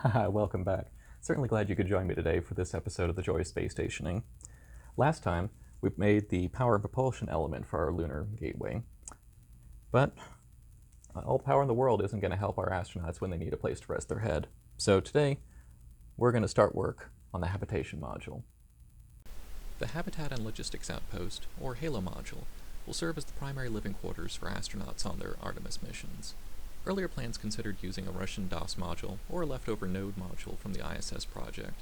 Haha, welcome back. Certainly glad you could join me today for this episode of the Joy of Space Stationing. Last time, we made the power and propulsion element for our lunar gateway, but all the power in the world isn't going to help our astronauts when they need a place to rest their head. So today, we're going to start work on the habitation module. The Habitat and Logistics Outpost, or HALO module, will serve as the primary living quarters for astronauts on their Artemis missions. Earlier plans considered using a Russian DOS module or a leftover node module from the ISS project,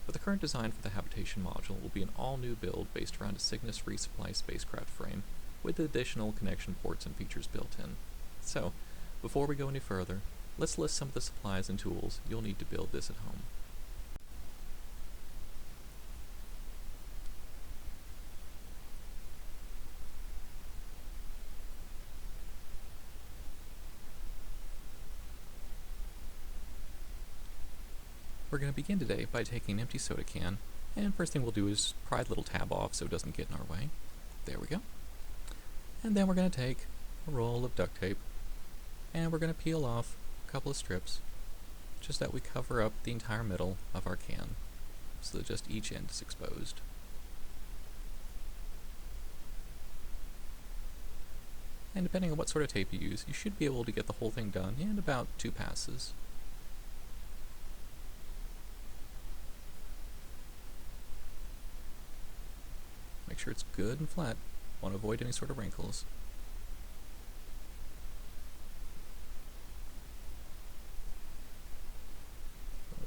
but the current design for the habitation module will be an all-new build based around a Cygnus resupply spacecraft frame, with additional connection ports and features built in. So, before we go any further, let's list some of the supplies and tools you'll need to build this at home. We're going to begin today by taking an empty soda can, and first thing we'll do is pry the little tab off so it doesn't get in our way. There we go. And then we're going to take a roll of duct tape, and we're going to peel off a couple of strips, just that we cover up the entire middle of our can, so that just each end is exposed. And depending on what sort of tape you use, you should be able to get the whole thing done in about 2 passes. Make sure it's good and flat. Want to avoid any sort of wrinkles.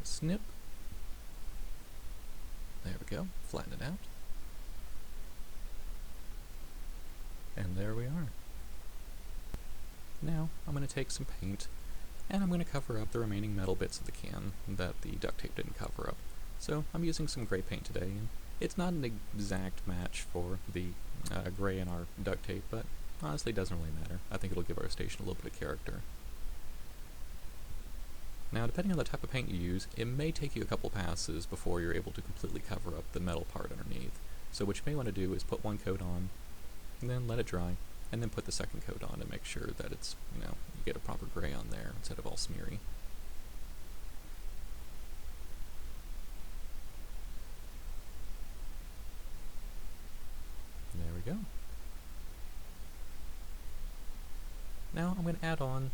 Snip. There we go. Flatten it out. And there we are. Now I'm going to take some paint and I'm going to cover up the remaining metal bits of the can that the duct tape didn't cover up. So I'm using some gray paint today, and it's not an exact match for the gray in our duct tape, but honestly it doesn't really matter. I think it'll give our station a little bit of character. Now, depending on the type of paint you use, it may take you a couple passes before you're able to completely cover up the metal part underneath. So what you may want to do is put one coat on, and then let it dry, and then put the second coat on to make sure that it's, you get a proper gray on there instead of all smeary. There we go. Now I'm going to add on,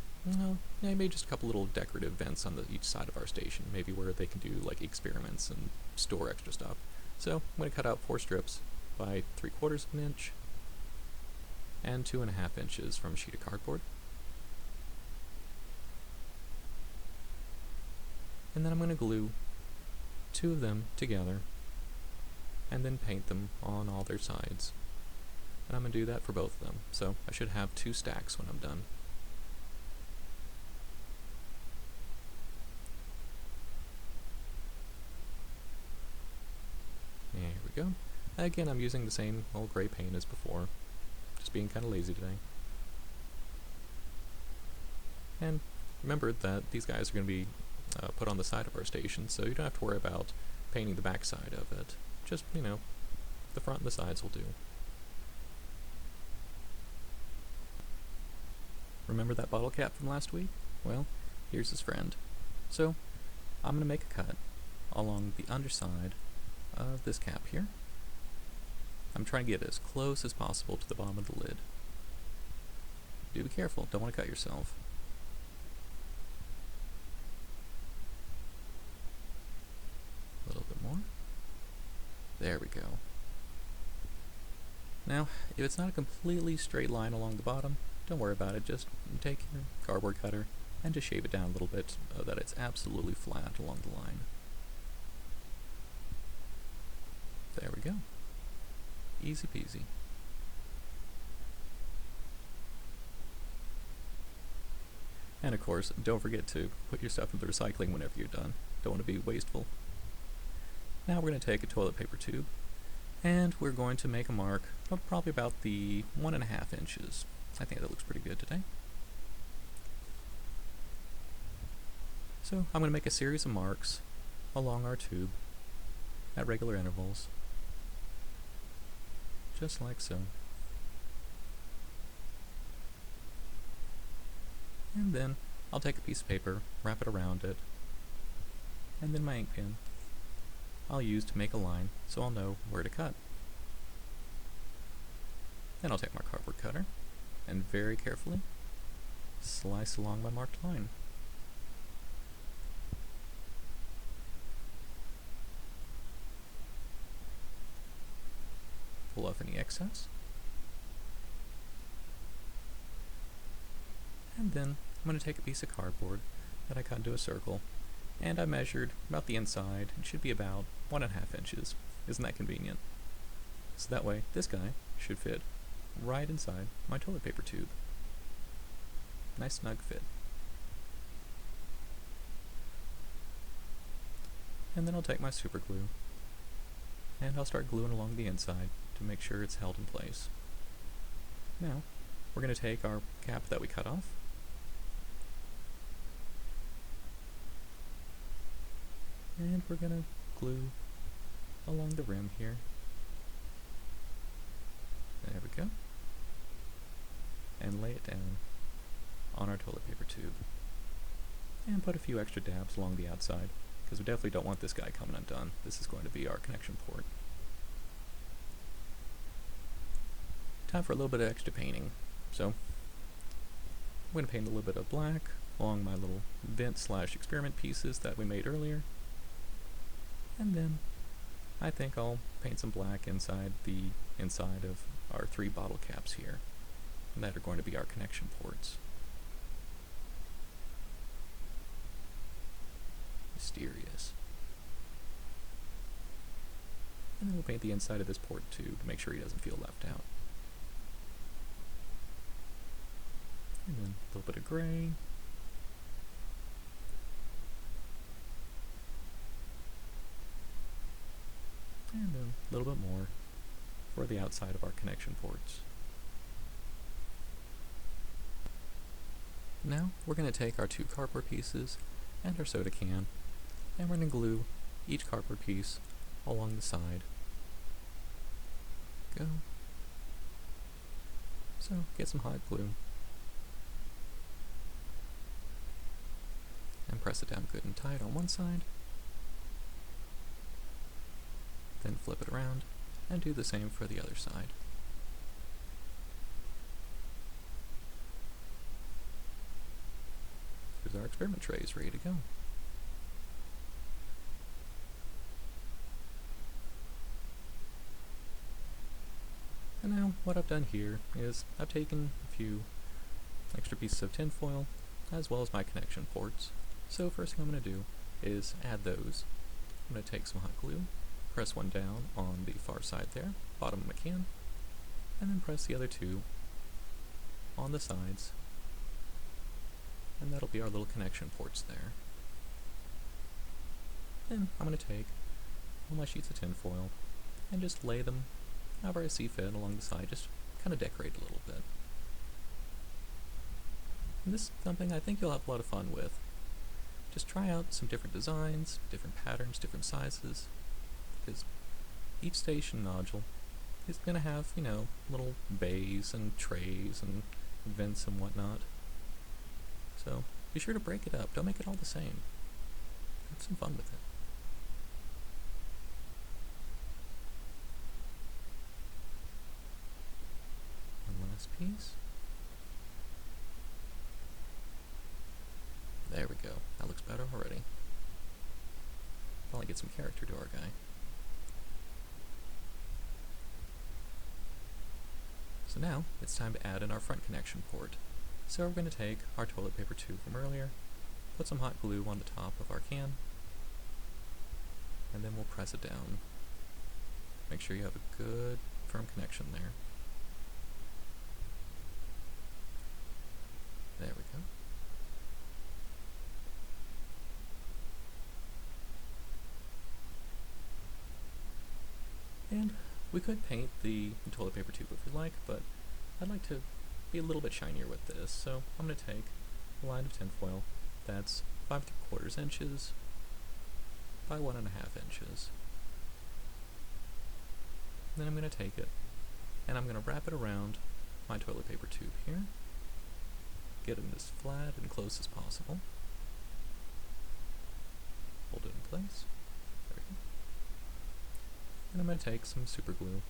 maybe just a couple little decorative vents on each side of our station, maybe where they can do like experiments and store extra stuff. So I'm going to cut out 4 strips by 3/4 of an inch and 2.5 inches from a sheet of cardboard. And then I'm going to glue 2 of them together and then paint them on all their sides. And I'm going to do that for both of them, so I should have 2 stacks when I'm done. There we go. Again, I'm using the same old gray paint as before, just being kind of lazy today. And remember that these guys are going to be put on the side of our station, so you don't have to worry about painting the back side of it. Just, the front and the sides will do. Remember that bottle cap from last week? Well, here's his friend. So, I'm going to make a cut along the underside of this cap here. I'm trying to get as close as possible to the bottom of the lid. Do be careful, don't want to cut yourself. A little bit more. There we go. Now, if it's not a completely straight line along the bottom, don't worry about it, just take your cardboard cutter and just shave it down a little bit so that it's absolutely flat along the line. There we go. Easy peasy. And of course, don't forget to put your stuff into the recycling whenever you're done. Don't want to be wasteful. Now we're going to take a toilet paper tube and we're going to make a mark of probably about the 1.5 inches. I think that looks pretty good today. So I'm going to make a series of marks along our tube at regular intervals, just like so. And then I'll take a piece of paper, wrap it around it, And then my ink pen I'll use to make a line so I'll know where to cut. Then I'll take my cardboard cutter and very carefully slice along my marked line. Pull off any excess. And then I'm going to take a piece of cardboard that I cut into a circle, and I measured about the inside. It should be about 1.5 inches. Isn't that convenient? So that way, this guy should fit right inside my toilet paper tube. Nice snug fit. And then I'll take my super glue, and I'll start gluing along the inside to make sure it's held in place. Now, we're going to take our cap that we cut off, and we're going to glue along the rim here. There we go. And lay it down on our toilet paper tube. And put a few extra dabs along the outside, because we definitely don't want this guy coming undone. This is going to be our connection port. Time for a little bit of extra painting. So, I'm going to paint a little bit of black along my little vent/experiment pieces that we made earlier. And then I think I'll paint some black inside the inside of our 3 bottle caps here. And that are going to be our connection ports. Mysterious. And then we'll paint the inside of this port too to make sure he doesn't feel left out. And then a little bit of gray. And then a little bit more for the outside of our connection ports. Now we're going to take our 2 cardboard pieces and our soda can, and we're going to glue each cardboard piece along the side. Go. So get some hot glue and press it down good and tight on one side. Then flip it around and do the same for the other side. Here's our experiment trays ready to go. And now what I've done here is I've taken a few extra pieces of tin foil as well as my connection ports. So first thing I'm going to do is add those. I'm going to take some hot glue, press one down on the far side there, bottom of my can, and then press the other 2 on the sides, and that'll be our little connection ports there. Then I'm going to take all my sheets of tin foil and just lay them however I see fit along the side, just kind of decorate a little bit. And this is something I think you'll have a lot of fun with. Just try out some different designs, different patterns, different sizes, because each station nodule is going to have, you know, little bays and trays and vents and whatnot. So be sure to break it up. Don't make it all the same. Have some fun with it. One last piece. There we go. That looks better already. Probably get some character to our guy. So now it's time to add in our front connection port. So we're going to take our toilet paper tube from earlier, put some hot glue on the top of our can, and then we'll press it down. Make sure you have a good firm connection there. There we go. And we could paint the toilet paper tube if we like, but I'd like to be a little bit shinier with this, so I'm going to take a line of tin foil that's 5¾ inches by 1.5 inches. Then I'm going to take it and I'm going to wrap it around my toilet paper tube here, get it as flat and close as possible. hold it in place. There we go. And I'm going to take some super glue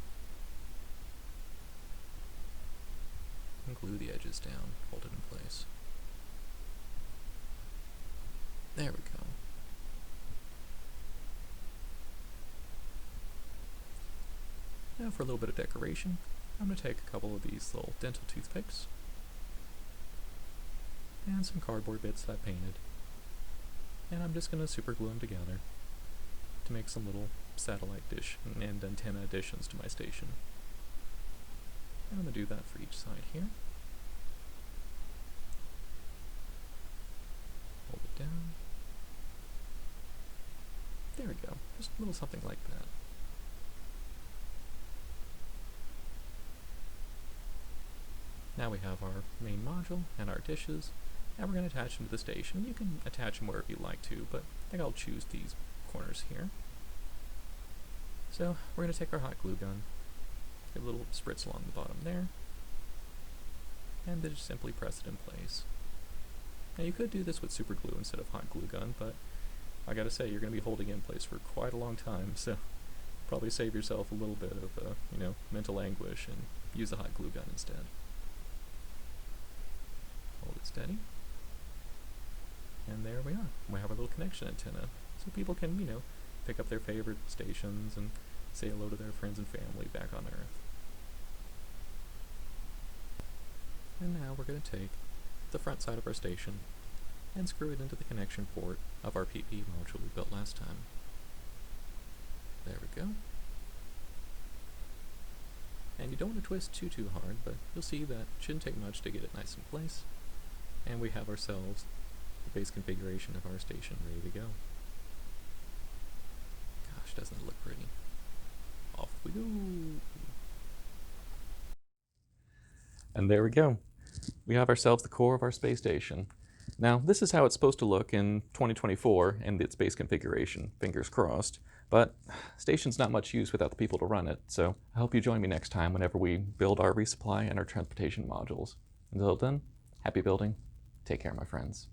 and glue the edges down, hold it in place. There we go. Now for a little bit of decoration, I'm going to take a couple of these little dental toothpicks and some cardboard bits that I painted, and I'm just going to super glue them together to make some little satellite dish and antenna additions to my station. And I'm going to do that for each side here. Hold it down. There we go, just a little something like that. Now we have our main module and our dishes, and we're going to attach them to the station. You can attach them wherever you like to, but I think I'll choose these corners here. So we're going to take our hot glue gun, give a little spritz along the bottom there, and then just simply press it in place. Now you could do this with super glue instead of hot glue gun, but I gotta say, you're going to be holding it in place for quite a long time, so probably save yourself a little bit of mental anguish and use the hot glue gun instead. Hold it steady. And there we are. We have our little connection antenna, so people can, pick up their favorite stations and say hello to their friends and family back on Earth. And now we're going to take the front side of our station and screw it into the connection port of our PP module we built last time. There we go. And you don't want to twist too hard, but you'll see that it shouldn't take much to get it nice in place. And we have ourselves the base configuration of our station ready to go. Gosh, doesn't it look pretty? Off we go! And there we go. We have ourselves the core of our space station. Now, this is how it's supposed to look in 2024 in its base configuration, fingers crossed. But station's not much use without the people to run it, so I hope you join me next time whenever we build our resupply and our transportation modules. Until then, happy building. Take care, my friends.